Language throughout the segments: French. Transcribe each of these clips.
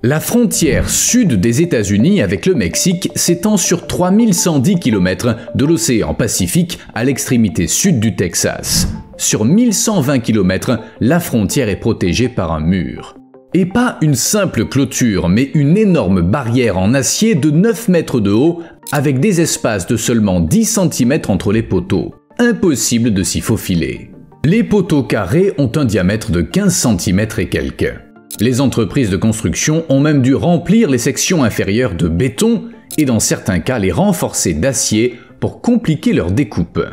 La frontière sud des États-Unis avec le Mexique s'étend sur 3110 km de l'océan Pacifique à l'extrémité sud du Texas. Sur 1120 km, la frontière est protégée par un mur. Et pas une simple clôture, mais une énorme barrière en acier de 9 mètres de haut avec des espaces de seulement 10 cm entre les poteaux. Impossible de s'y faufiler. Les poteaux carrés ont un diamètre de 15 cm et quelques. Les entreprises de construction ont même dû remplir les sections inférieures de béton et dans certains cas les renforcer d'acier pour compliquer leur découpe.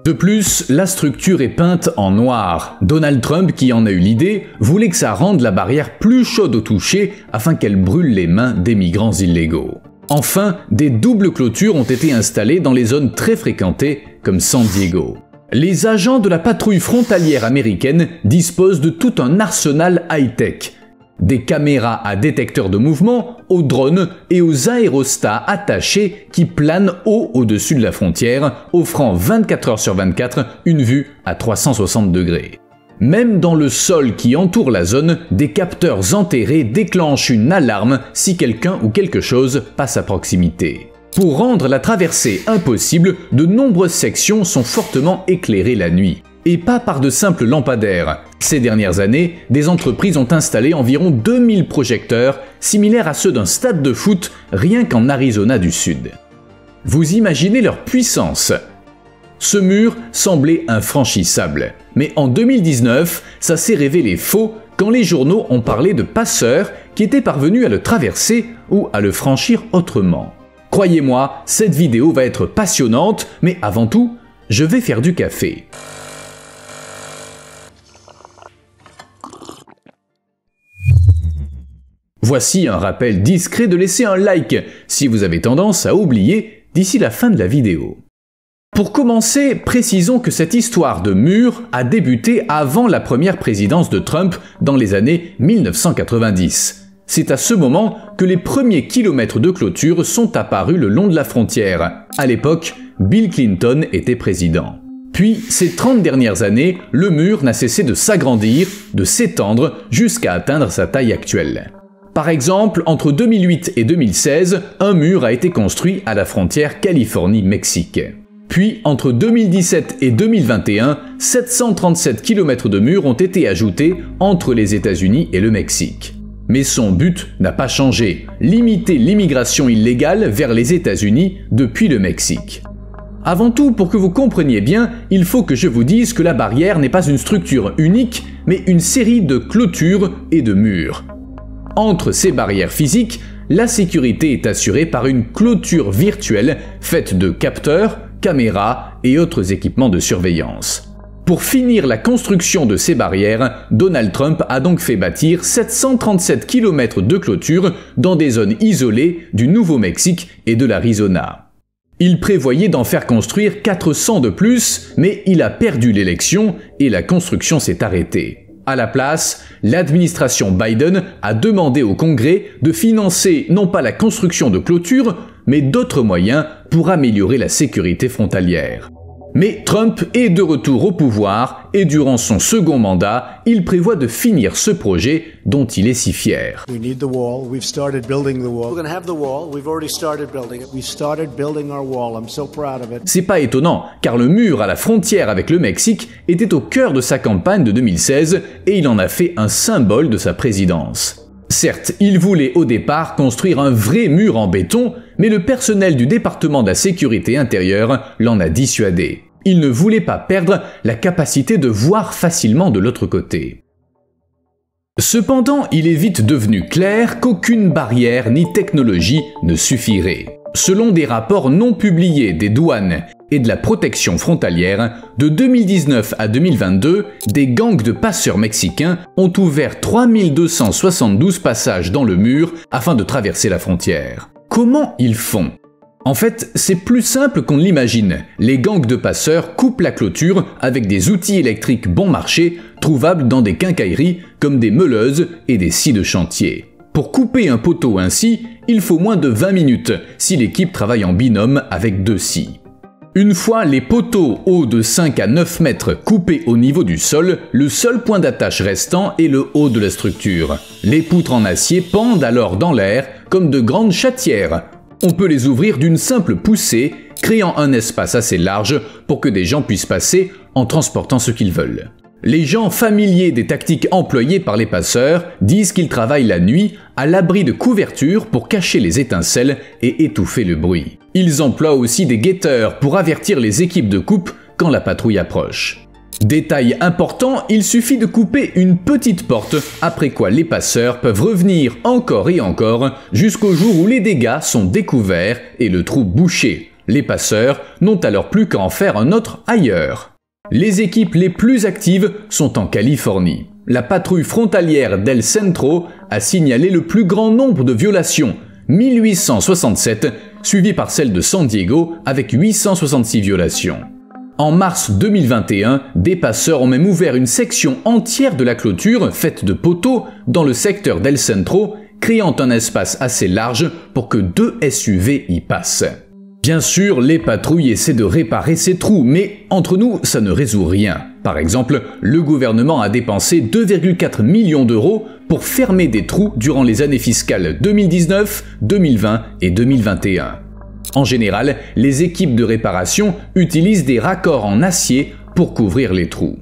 De plus, la structure est peinte en noir. Donald Trump, qui en a eu l'idée, voulait que ça rende la barrière plus chaude au toucher afin qu'elle brûle les mains des migrants illégaux. Enfin, des doubles clôtures ont été installées dans les zones très fréquentées comme San Diego. Les agents de la patrouille frontalière américaine disposent de tout un arsenal high-tech. Des caméras à détecteur de mouvement, aux drones et aux aérostats attachés qui planent haut au-dessus de la frontière, offrant 24 heures sur 24 une vue à 360 degrés. Même dans le sol qui entoure la zone, des capteurs enterrés déclenchent une alarme si quelqu'un ou quelque chose passe à proximité. Pour rendre la traversée impossible, de nombreuses sections sont fortement éclairées la nuit. Et pas par de simples lampadaires. Ces dernières années, des entreprises ont installé environ 2000 projecteurs, similaires à ceux d'un stade de foot, rien qu'en Arizona du Sud. Vous imaginez leur puissance? Ce mur semblait infranchissable. Mais en 2019, ça s'est révélé faux quand les journaux ont parlé de passeurs qui étaient parvenus à le traverser ou à le franchir autrement. Croyez-moi, cette vidéo va être passionnante, mais avant tout, je vais faire du café. Voici un rappel discret de laisser un like si vous avez tendance à oublier d'ici la fin de la vidéo. Pour commencer, précisons que cette histoire de mur a débuté avant la première présidence de Trump dans les années 1990. C'est à ce moment que les premiers kilomètres de clôture sont apparus le long de la frontière. À l'époque, Bill Clinton était président. Puis, ces 30 dernières années, le mur n'a cessé de s'agrandir, de s'étendre jusqu'à atteindre sa taille actuelle. Par exemple, entre 2008 et 2016, un mur a été construit à la frontière Californie-Mexique. Puis, entre 2017 et 2021, 737 km de murs ont été ajoutés entre les États-Unis et le Mexique. Mais son but n'a pas changé, limiter l'immigration illégale vers les États-Unis depuis le Mexique. Avant tout, pour que vous compreniez bien, il faut que je vous dise que la barrière n'est pas une structure unique, mais une série de clôtures et de murs. Entre ces barrières physiques, la sécurité est assurée par une clôture virtuelle faite de capteurs, caméras et autres équipements de surveillance. Pour finir la construction de ces barrières, Donald Trump a donc fait bâtir 737 km de clôture dans des zones isolées du Nouveau-Mexique et de l'Arizona. Il prévoyait d'en faire construire 400 de plus, mais il a perdu l'élection et la construction s'est arrêtée. À la place, l'administration Biden a demandé au Congrès de financer non pas la construction de clôtures, mais d'autres moyens pour améliorer la sécurité frontalière. Mais Trump est de retour au pouvoir et durant son second mandat, il prévoit de finir ce projet dont il est si fier. C'est pas étonnant, car le mur à la frontière avec le Mexique était au cœur de sa campagne de 2016 et il en a fait un symbole de sa présidence. Certes, il voulait au départ construire un vrai mur en béton, mais le personnel du département de la sécurité intérieure l'en a dissuadé. Il ne voulait pas perdre la capacité de voir facilement de l'autre côté. Cependant, il est vite devenu clair qu'aucune barrière ni technologie ne suffirait. Selon des rapports non publiés des douanes et de la protection frontalière, de 2019 à 2022, des gangs de passeurs mexicains ont ouvert 3272 passages dans le mur afin de traverser la frontière. Comment ils font? En fait, c'est plus simple qu'on ne l'imagine. Les gangs de passeurs coupent la clôture avec des outils électriques bon marché, trouvables dans des quincailleries comme des meuleuses et des scies de chantier. Pour couper un poteau ainsi, il faut moins de 20 minutes si l'équipe travaille en binôme avec 2 scies. Une fois les poteaux hauts de 5 à 9 mètres coupés au niveau du sol, le seul point d'attache restant est le haut de la structure. Les poutres en acier pendent alors dans l'air comme de grandes chatières. On peut les ouvrir d'une simple poussée, créant un espace assez large pour que des gens puissent passer en transportant ce qu'ils veulent. Les gens familiers des tactiques employées par les passeurs disent qu'ils travaillent la nuit à l'abri de couvertures pour cacher les étincelles et étouffer le bruit. Ils emploient aussi des guetteurs pour avertir les équipes de coupe quand la patrouille approche. Détail important, il suffit de couper une petite porte, après quoi les passeurs peuvent revenir encore et encore jusqu'au jour où les dégâts sont découverts et le trou bouché. Les passeurs n'ont alors plus qu'à en faire un autre ailleurs. Les équipes les plus actives sont en Californie. La patrouille frontalière d'El Centro a signalé le plus grand nombre de violations, 1867, suivi par celle de San Diego avec 866 violations. En mars 2021, des passeurs ont même ouvert une section entière de la clôture faite de poteaux dans le secteur d'El Centro, créant un espace assez large pour que 2 SUV y passent. Bien sûr, les patrouilles essaient de réparer ces trous, mais entre nous, ça ne résout rien. Par exemple, le gouvernement a dépensé 2,4 millions d'euros pour fermer des trous durant les années fiscales 2019, 2020 et 2021. En général, les équipes de réparation utilisent des raccords en acier pour couvrir les trous.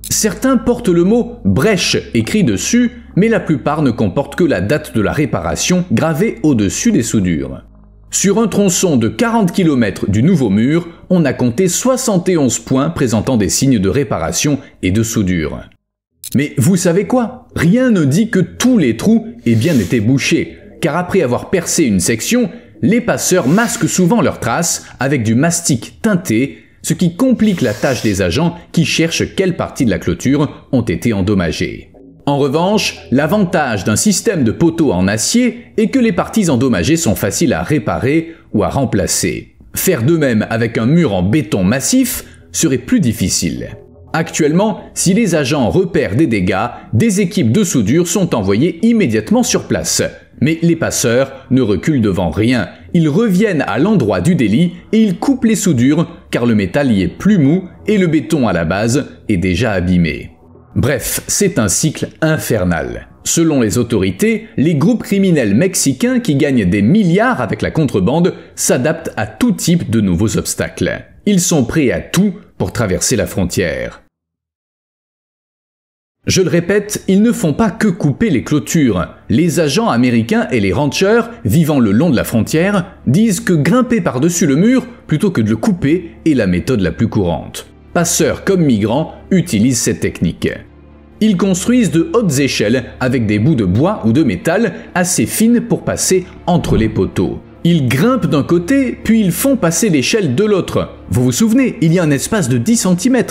Certains portent le mot « brèche » écrit dessus, mais la plupart ne comportent que la date de la réparation gravée au-dessus des soudures. Sur un tronçon de 40 km du nouveau mur, on a compté 71 points présentant des signes de réparation et de soudure. Mais vous savez quoi? Rien ne dit que tous les trous aient bien été bouchés, car après avoir percé une section, les passeurs masquent souvent leurs traces avec du mastic teinté, ce qui complique la tâche des agents qui cherchent quelles parties de la clôture ont été endommagées. En revanche, l'avantage d'un système de poteaux en acier est que les parties endommagées sont faciles à réparer ou à remplacer. Faire de même avec un mur en béton massif serait plus difficile. Actuellement, si les agents repèrent des dégâts, des équipes de soudure sont envoyées immédiatement sur place. Mais les passeurs ne reculent devant rien. Ils reviennent à l'endroit du délit et ils coupent les soudures car le métal y est plus mou et le béton à la base est déjà abîmé. Bref, c'est un cycle infernal. Selon les autorités, les groupes criminels mexicains qui gagnent des milliards avec la contrebande s'adaptent à tout type de nouveaux obstacles. Ils sont prêts à tout pour traverser la frontière. Je le répète, ils ne font pas que couper les clôtures. Les agents américains et les ranchers vivant le long de la frontière disent que grimper par-dessus le mur plutôt que de le couper est la méthode la plus courante. Passeurs comme migrants utilisent cette technique. Ils construisent de hautes échelles avec des bouts de bois ou de métal assez fines pour passer entre les poteaux. Ils grimpent d'un côté, puis ils font passer l'échelle de l'autre. Vous vous souvenez, il y a un espace de 10 cm.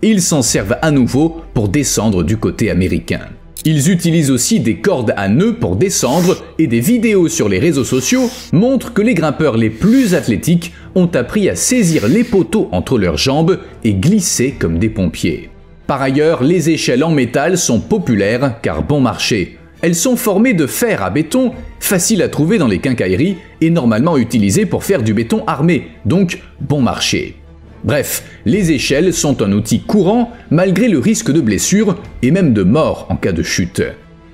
Et ils s'en servent à nouveau pour descendre du côté américain. Ils utilisent aussi des cordes à nœuds pour descendre et des vidéos sur les réseaux sociaux montrent que les grimpeurs les plus athlétiques ont appris à saisir les poteaux entre leurs jambes et glisser comme des pompiers. Par ailleurs, les échelles en métal sont populaires car bon marché. Elles sont formées de fer à béton, faciles à trouver dans les quincailleries et normalement utilisées pour faire du béton armé, donc bon marché. Bref, les échelles sont un outil courant malgré le risque de blessure et même de mort en cas de chute.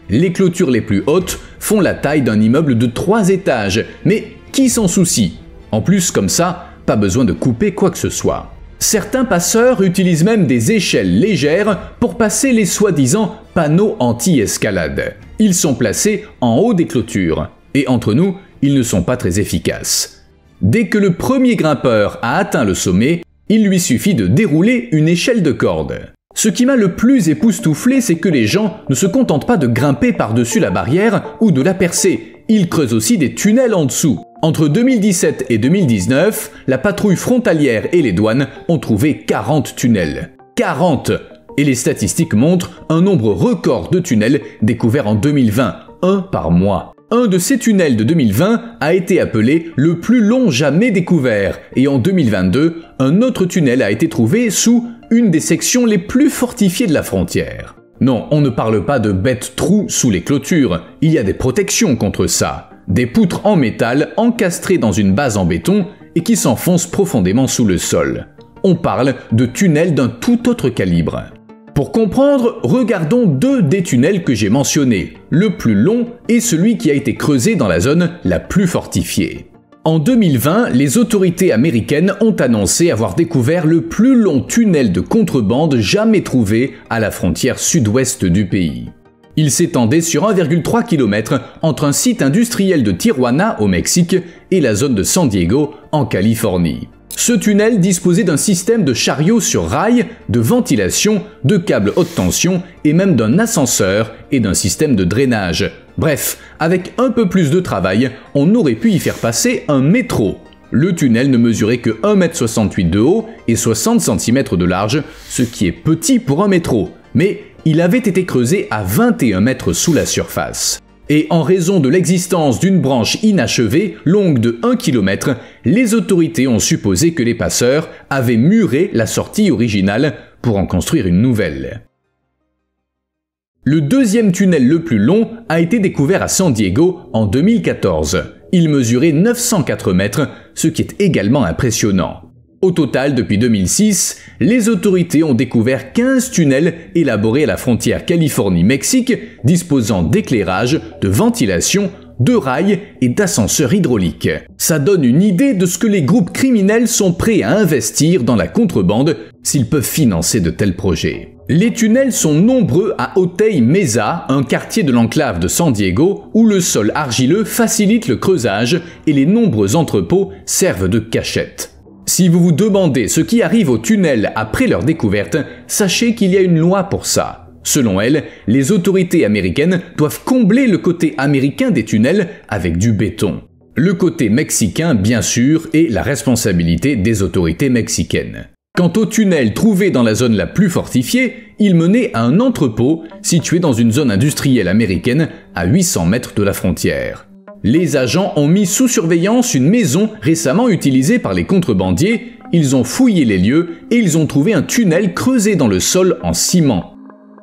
Les clôtures les plus hautes font la taille d'un immeuble de 3 étages, mais qui s'en soucie? En plus, comme ça, pas besoin de couper quoi que ce soit. Certains passeurs utilisent même des échelles légères pour passer les soi-disant panneaux anti-escalade. Ils sont placés en haut des clôtures, et entre nous, ils ne sont pas très efficaces. Dès que le premier grimpeur a atteint le sommet, il lui suffit de dérouler une échelle de corde. Ce qui m'a le plus époustouflé, c'est que les gens ne se contentent pas de grimper par-dessus la barrière ou de la percer, ils creusent aussi des tunnels en dessous. Entre 2017 et 2019, la patrouille frontalière et les douanes ont trouvé 40 tunnels. 40! Et les statistiques montrent un nombre record de tunnels découverts en 2020, un par mois. Un de ces tunnels de 2020 a été appelé le plus long jamais découvert et en 2022, un autre tunnel a été trouvé sous une des sections les plus fortifiées de la frontière. Non, on ne parle pas de bêtes trous sous les clôtures, il y a des protections contre ça. Des poutres en métal encastrées dans une base en béton et qui s'enfoncent profondément sous le sol. On parle de tunnels d'un tout autre calibre. Pour comprendre, regardons deux des tunnels que j'ai mentionnés, le plus long et celui qui a été creusé dans la zone la plus fortifiée. En 2020, les autorités américaines ont annoncé avoir découvert le plus long tunnel de contrebande jamais trouvé à la frontière sud-ouest du pays. Il s'étendait sur 1,3 km entre un site industriel de Tijuana au Mexique et la zone de San Diego en Californie. Ce tunnel disposait d'un système de chariots sur rail, de ventilation, de câbles haute tension et même d'un ascenseur et d'un système de drainage. Bref, avec un peu plus de travail, on aurait pu y faire passer un métro. Le tunnel ne mesurait que 1,68 m de haut et 60 cm de large, ce qui est petit pour un métro. Mais il avait été creusé à 21 mètres sous la surface. Et en raison de l'existence d'une branche inachevée, longue de 1 km, les autorités ont supposé que les passeurs avaient muré la sortie originale pour en construire une nouvelle. Le deuxième tunnel le plus long a été découvert à San Diego en 2014. Il mesurait 904 mètres, ce qui est également impressionnant. Au total, depuis 2006, les autorités ont découvert 15 tunnels élaborés à la frontière Californie-Mexique, disposant d'éclairage, de ventilation, de rails et d'ascenseurs hydrauliques. Ça donne une idée de ce que les groupes criminels sont prêts à investir dans la contrebande s'ils peuvent financer de tels projets. Les tunnels sont nombreux à Otay Mesa, un quartier de l'enclave de San Diego, où le sol argileux facilite le creusage et les nombreux entrepôts servent de cachette. Si vous vous demandez ce qui arrive aux tunnels après leur découverte, sachez qu'il y a une loi pour ça. Selon elle, les autorités américaines doivent combler le côté américain des tunnels avec du béton. Le côté mexicain, bien sûr, est la responsabilité des autorités mexicaines. Quant aux tunnels trouvés dans la zone la plus fortifiée, ils menaient à un entrepôt situé dans une zone industrielle américaine à 800 mètres de la frontière. Les agents ont mis sous surveillance une maison récemment utilisée par les contrebandiers, ils ont fouillé les lieux et ils ont trouvé un tunnel creusé dans le sol en ciment.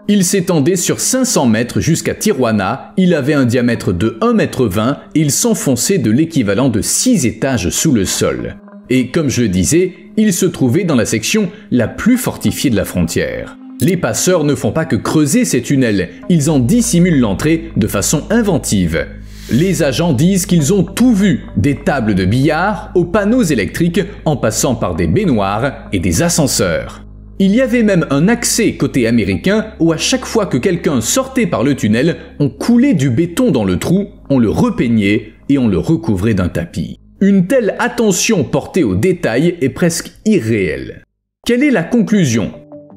Il s'étendait sur 500 mètres jusqu'à Tijuana, il avait un diamètre de 1,20 m et il s'enfonçait de l'équivalent de 6 étages sous le sol. Et comme je le disais, il se trouvait dans la section la plus fortifiée de la frontière. Les passeurs ne font pas que creuser ces tunnels, ils en dissimulent l'entrée de façon inventive. Les agents disent qu'ils ont tout vu, des tables de billard aux panneaux électriques en passant par des baignoires et des ascenseurs. Il y avait même un accès côté américain où à chaque fois que quelqu'un sortait par le tunnel, on coulait du béton dans le trou, on le repeignait et on le recouvrait d'un tapis. Une telle attention portée aux détails est presque irréelle. Quelle est la conclusion ?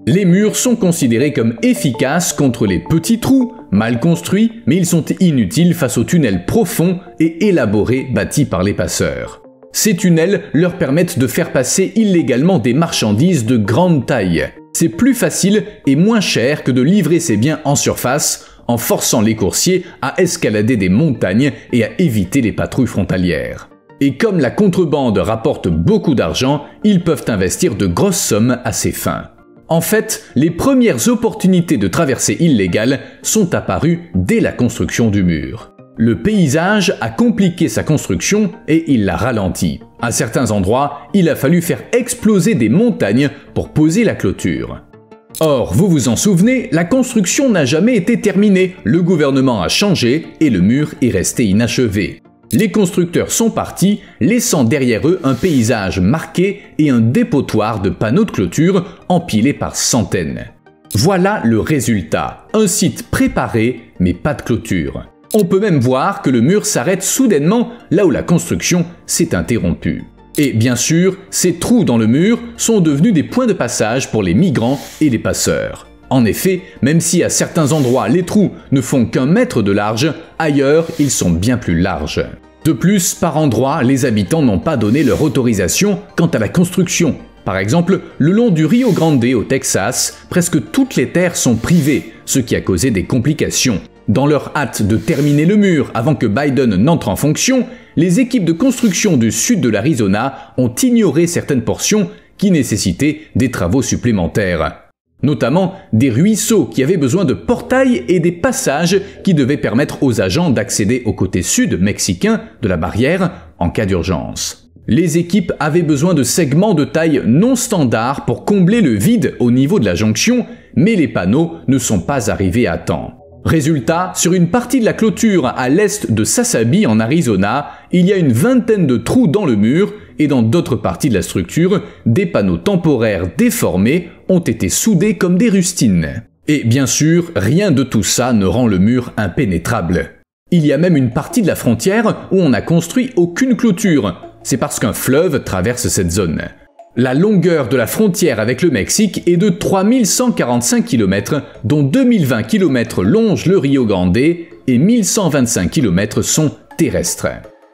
Les murs sont considérés comme efficaces contre les petits trous, mal construits, mais ils sont inutiles face aux tunnels profonds et élaborés bâtis par les passeurs. Ces tunnels leur permettent de faire passer illégalement des marchandises de grande taille. C'est plus facile et moins cher que de livrer ces biens en surface, en forçant les coursiers à escalader des montagnes et à éviter les patrouilles frontalières. Et comme la contrebande rapporte beaucoup d'argent, ils peuvent investir de grosses sommes à ces fins. En fait, les premières opportunités de traversée illégale sont apparues dès la construction du mur. Le paysage a compliqué sa construction et il l'a ralenti. À certains endroits, il a fallu faire exploser des montagnes pour poser la clôture. Or, vous vous en souvenez, la construction n'a jamais été terminée, le gouvernement a changé et le mur est resté inachevé. Les constructeurs sont partis, laissant derrière eux un paysage marqué et un dépotoir de panneaux de clôture empilés par centaines. Voilà le résultat, un site préparé mais pas de clôture. On peut même voir que le mur s'arrête soudainement là où la construction s'est interrompue. Et bien sûr, ces trous dans le mur sont devenus des points de passage pour les migrants et les passeurs. En effet, même si à certains endroits les trous ne font qu'1 mètre de large, ailleurs ils sont bien plus larges. De plus, par endroits, les habitants n'ont pas donné leur autorisation quant à la construction. Par exemple, le long du Rio Grande au Texas, presque toutes les terres sont privées, ce qui a causé des complications. Dans leur hâte de terminer le mur avant que Biden n'entre en fonction, les équipes de construction du sud de l'Arizona ont ignoré certaines portions qui nécessitaient des travaux supplémentaires. Notamment des ruisseaux qui avaient besoin de portails et des passages qui devaient permettre aux agents d'accéder au côté sud mexicain de la barrière en cas d'urgence. Les équipes avaient besoin de segments de taille non standard pour combler le vide au niveau de la jonction, mais les panneaux ne sont pas arrivés à temps. Résultat, sur une partie de la clôture à l'est de Sasabi en Arizona, il y a une vingtaine de trous dans le mur et dans d'autres parties de la structure, des panneaux temporaires déformés ont été soudés comme des rustines. Et bien sûr, rien de tout ça ne rend le mur impénétrable. Il y a même une partie de la frontière où on n'a construit aucune clôture. C'est parce qu'un fleuve traverse cette zone. La longueur de la frontière avec le Mexique est de 3145 km, dont 2020 km longent le Rio Grande et 1125 km sont terrestres.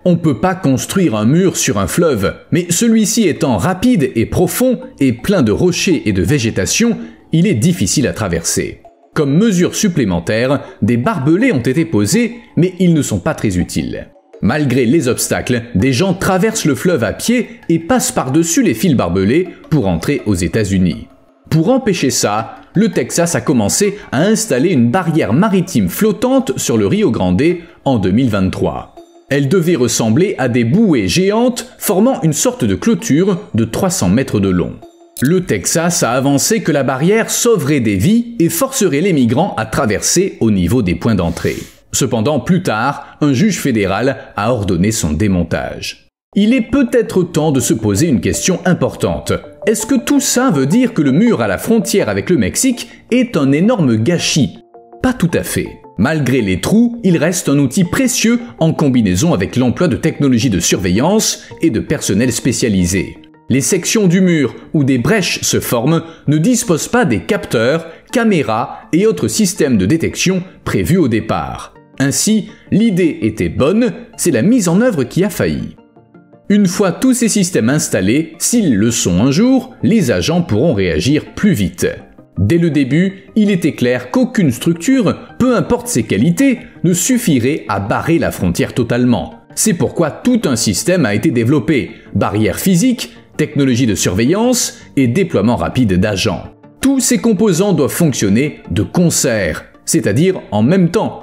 On ne peut pas construire un mur sur un fleuve, mais celui-ci étant rapide et profond et plein de rochers et de végétation, il est difficile à traverser. Comme mesure supplémentaire, des barbelés ont été posés, mais ils ne sont pas très utiles. Malgré les obstacles, des gens traversent le fleuve à pied et passent par-dessus les fils barbelés pour entrer aux États-Unis. Pour empêcher ça, le Texas a commencé à installer une barrière maritime flottante sur le Rio Grande en 2023. Elle devait ressembler à des bouées géantes formant une sorte de clôture de 300 mètres de long. Le Texas a avancé que la barrière sauverait des vies et forcerait les migrants à traverser au niveau des points d'entrée. Cependant, plus tard, un juge fédéral a ordonné son démontage. Il est peut-être temps de se poser une question importante. Est-ce que tout ça veut dire que le mur à la frontière avec le Mexique est un énorme gâchis? Pas tout à fait. Malgré les trous, il reste un outil précieux en combinaison avec l'emploi de technologies de surveillance et de personnel spécialisé. Les sections du mur où des brèches se forment ne disposent pas des capteurs, caméras et autres systèmes de détection prévus au départ. Ainsi, l'idée était bonne, c'est la mise en œuvre qui a failli. Une fois tous ces systèmes installés, s'ils le sont un jour, les agents pourront réagir plus vite. Dès le début, il était clair qu'aucune structure, peu importe ses qualités, ne suffirait à barrer la frontière totalement. C'est pourquoi tout un système a été développé, barrières physiques, technologie de surveillance et déploiement rapide d'agents. Tous ces composants doivent fonctionner de concert, c'est-à-dire en même temps.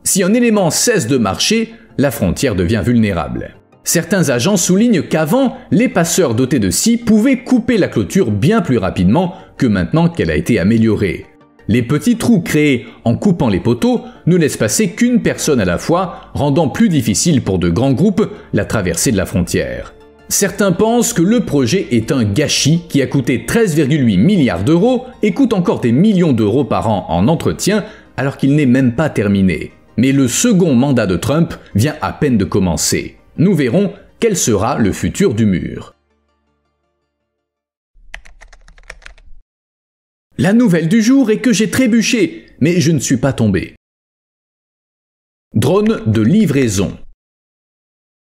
Si un élément cesse de marcher, la frontière devient vulnérable. Certains agents soulignent qu'avant, les passeurs dotés de scie pouvaient couper la clôture bien plus rapidement que maintenant qu'elle a été améliorée. Les petits trous créés en coupant les poteaux ne laissent passer qu'une personne à la fois, rendant plus difficile pour de grands groupes la traversée de la frontière. Certains pensent que le projet est un gâchis qui a coûté 13,8 milliards d'euros et coûte encore des millions d'euros par an en entretien alors qu'il n'est même pas terminé. Mais le second mandat de Trump vient à peine de commencer. Nous verrons quel sera le futur du mur. La nouvelle du jour est que j'ai trébuché, mais je ne suis pas tombé. Drone de livraison.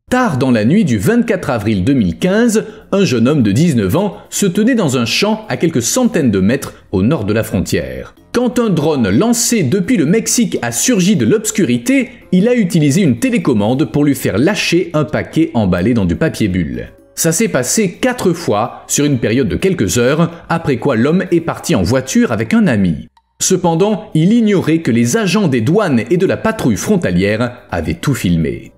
Tard dans la nuit du 24 avril 2015, un jeune homme de 19 ans se tenait dans un champ à quelques centaines de mètres au nord de la frontière. Quand un drone lancé depuis le Mexique a surgi de l'obscurité, il a utilisé une télécommande pour lui faire lâcher un paquet emballé dans du papier bulle. Ça s'est passé 4 fois sur une période de quelques heures, après quoi l'homme est parti en voiture avec un ami. Cependant, il ignorait que les agents des douanes et de la patrouille frontalière avaient tout filmé.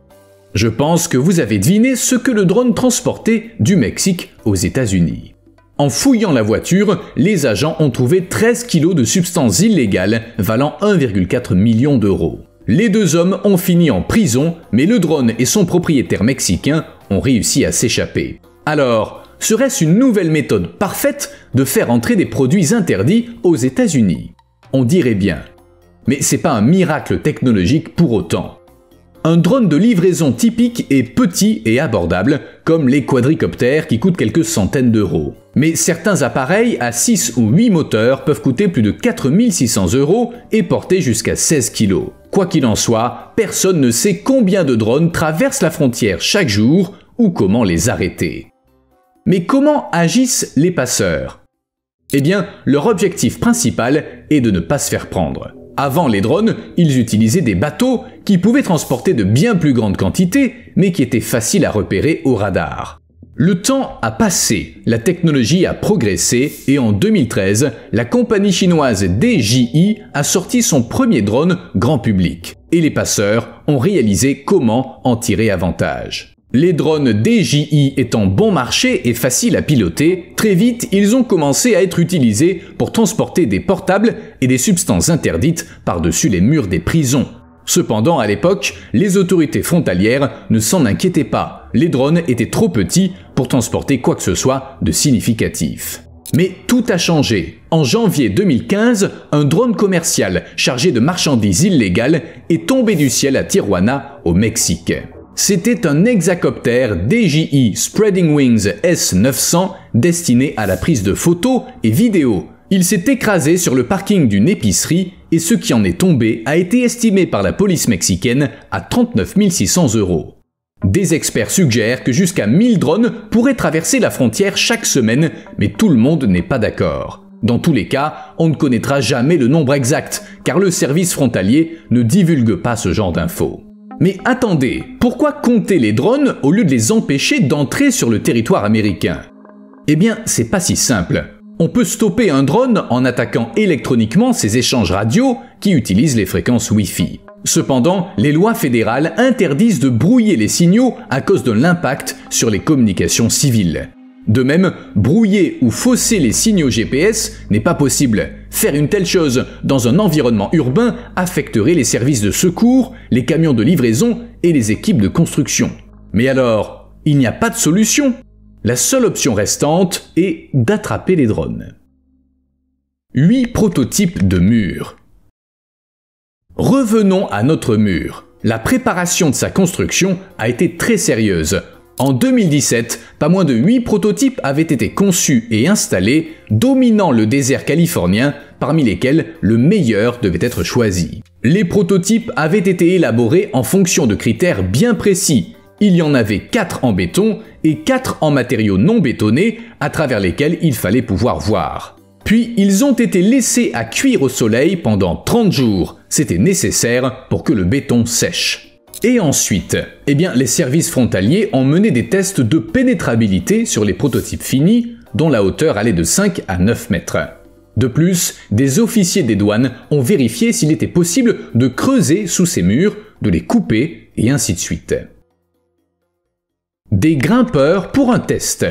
Je pense que vous avez deviné ce que le drone transportait du Mexique aux États-Unis. En fouillant la voiture, les agents ont trouvé 13 kilos de substances illégales valant 1,4 million d'euros. Les deux hommes ont fini en prison, mais le drone et son propriétaire mexicain ont réussi à s'échapper. Alors, serait-ce une nouvelle méthode parfaite de faire entrer des produits interdits aux États-Unis? On dirait bien. Mais c'est pas un miracle technologique pour autant. Un drone de livraison typique est petit et abordable, comme les quadricoptères qui coûtent quelques centaines d'euros. Mais certains appareils à 6 ou 8 moteurs peuvent coûter plus de 4 600 € et porter jusqu'à 16 kg. Quoi qu'il en soit, personne ne sait combien de drones traversent la frontière chaque jour ou comment les arrêter. Mais comment agissent les passeurs? Eh bien, leur objectif principal est de ne pas se faire prendre. Avant les drones, ils utilisaient des bateaux qui pouvaient transporter de bien plus grandes quantités, mais qui étaient faciles à repérer au radar. Le temps a passé, la technologie a progressé et en 2013, la compagnie chinoise DJI a sorti son premier drone grand public. Et les passeurs ont réalisé comment en tirer avantage. Les drones DJI étant bon marché et faciles à piloter, très vite ils ont commencé à être utilisés pour transporter des portables et des substances interdites par-dessus les murs des prisons. Cependant, à l'époque, les autorités frontalières ne s'en inquiétaient pas. Les drones étaient trop petits pour transporter quoi que ce soit de significatif. Mais tout a changé. En janvier 2015, un drone commercial chargé de marchandises illégales est tombé du ciel à Tijuana, au Mexique. C'était un hexacoptère DJI Spreading Wings S900 destiné à la prise de photos et vidéos. Il s'est écrasé sur le parking d'une épicerie et ce qui en est tombé a été estimé par la police mexicaine à 39 600 €. Des experts suggèrent que jusqu'à 1000 drones pourraient traverser la frontière chaque semaine, mais tout le monde n'est pas d'accord. Dans tous les cas, on ne connaîtra jamais le nombre exact, car le service frontalier ne divulgue pas ce genre d'infos. Mais attendez, pourquoi compter les drones au lieu de les empêcher d'entrer sur le territoire américain? Eh bien, c'est pas si simple. On peut stopper un drone en attaquant électroniquement ses échanges radio qui utilisent les fréquences Wi-Fi. Cependant, les lois fédérales interdisent de brouiller les signaux à cause de l'impact sur les communications civiles. De même, brouiller ou fausser les signaux GPS n'est pas possible. Faire une telle chose dans un environnement urbain affecterait les services de secours, les camions de livraison et les équipes de construction. Mais alors, il n'y a pas de solution. La seule option restante est d'attraper les drones. 8 prototypes de murs. Revenons à notre mur. La préparation de sa construction a été très sérieuse. En 2017, pas moins de 8 prototypes avaient été conçus et installés, dominant le désert californien, parmi lesquels le meilleur devait être choisi. Les prototypes avaient été élaborés en fonction de critères bien précis. Il y en avait 4 en béton et 4 en matériaux non bétonnés à travers lesquels il fallait pouvoir voir. Puis ils ont été laissés à cuire au soleil pendant 30 jours. C'était nécessaire pour que le béton sèche. Et ensuite, les services frontaliers ont mené des tests de pénétrabilité sur les prototypes finis, dont la hauteur allait de 5 à 9 mètres. De plus, des officiers des douanes ont vérifié s'il était possible de creuser sous ces murs, de les couper et ainsi de suite. Des grimpeurs pour un test.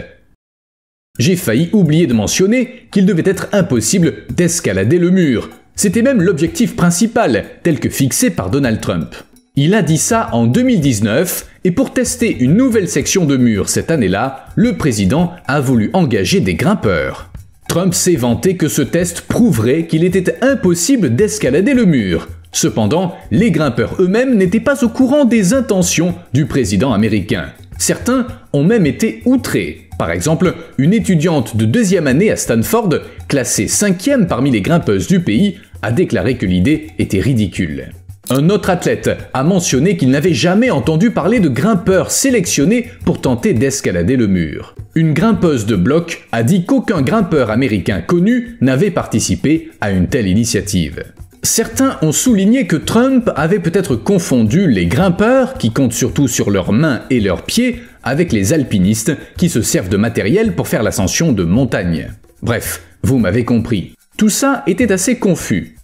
J'ai failli oublier de mentionner qu'il devait être impossible d'escalader le mur. C'était même l'objectif principal, tel que fixé par Donald Trump. Il a dit ça en 2019, et pour tester une nouvelle section de mur cette année-là, le président a voulu engager des grimpeurs. Trump s'est vanté que ce test prouverait qu'il était impossible d'escalader le mur. Cependant, les grimpeurs eux-mêmes n'étaient pas au courant des intentions du président américain. Certains ont même été outrés. Par exemple, une étudiante de 2e année à Stanford, classée 5e parmi les grimpeuses du pays, a déclaré que l'idée était ridicule. Un autre athlète a mentionné qu'il n'avait jamais entendu parler de grimpeurs sélectionnés pour tenter d'escalader le mur. Une grimpeuse de bloc a dit qu'aucun grimpeur américain connu n'avait participé à une telle initiative. Certains ont souligné que Trump avait peut-être confondu les grimpeurs, qui comptent surtout sur leurs mains et leurs pieds, avec les alpinistes qui se servent de matériel pour faire l'ascension de montagnes. Bref, vous m'avez compris. Tout ça était assez confus.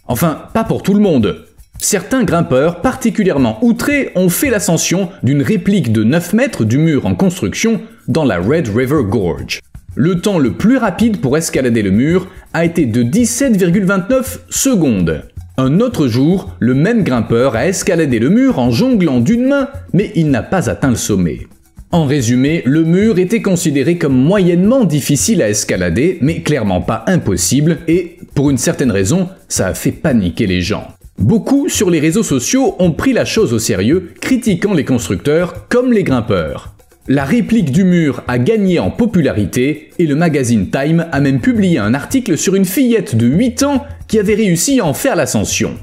Enfin, pas pour tout le monde. Certains grimpeurs particulièrement outrés ont fait l'ascension d'une réplique de 9 mètres du mur en construction dans la Red River Gorge. Le temps le plus rapide pour escalader le mur a été de 17,29 secondes. Un autre jour, le même grimpeur a escaladé le mur en jonglant d'une main, mais il n'a pas atteint le sommet. En résumé, le mur était considéré comme moyennement difficile à escalader, mais clairement pas impossible, et, pour une certaine raison, ça a fait paniquer les gens. Beaucoup sur les réseaux sociaux ont pris la chose au sérieux, critiquant les constructeurs comme les grimpeurs. La réplique du mur a gagné en popularité et le magazine Time a même publié un article sur une fillette de 8 ans qui avait réussi à en faire l'ascension.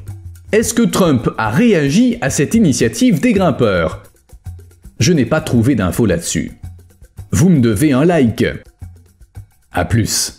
Est-ce que Trump a réagi à cette initiative des grimpeurs? Je n'ai pas trouvé d'infos là-dessus. Vous me devez un like. À plus.